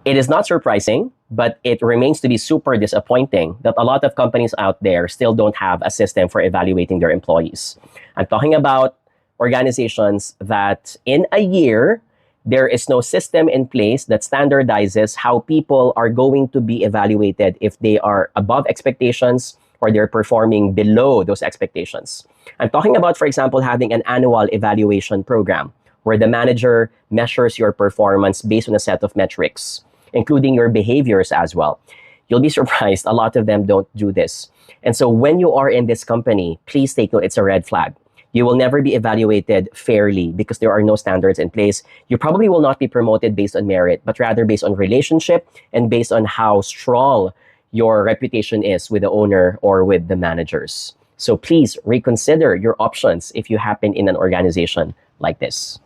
It is not surprising, but it remains to be super disappointing that a lot of companies out there still don't have a system for evaluating their employees. I'm talking about organizations that in a year, there is no system in place that standardizes how people are going to be evaluated if they are above expectations or they're performing below those expectations. I'm talking about, for example, having an annual evaluation program where the manager measures your performance based on a set of metrics, including your behaviors as well. You'll be surprised, a lot of them don't do this. And so when you are in this company, please take note, it's a red flag. You will never be evaluated fairly because there are no standards in place. You probably will not be promoted based on merit, but rather based on relationship and based on how strong your reputation is with the owner or with the managers. So please reconsider your options if you happen in an organization like this.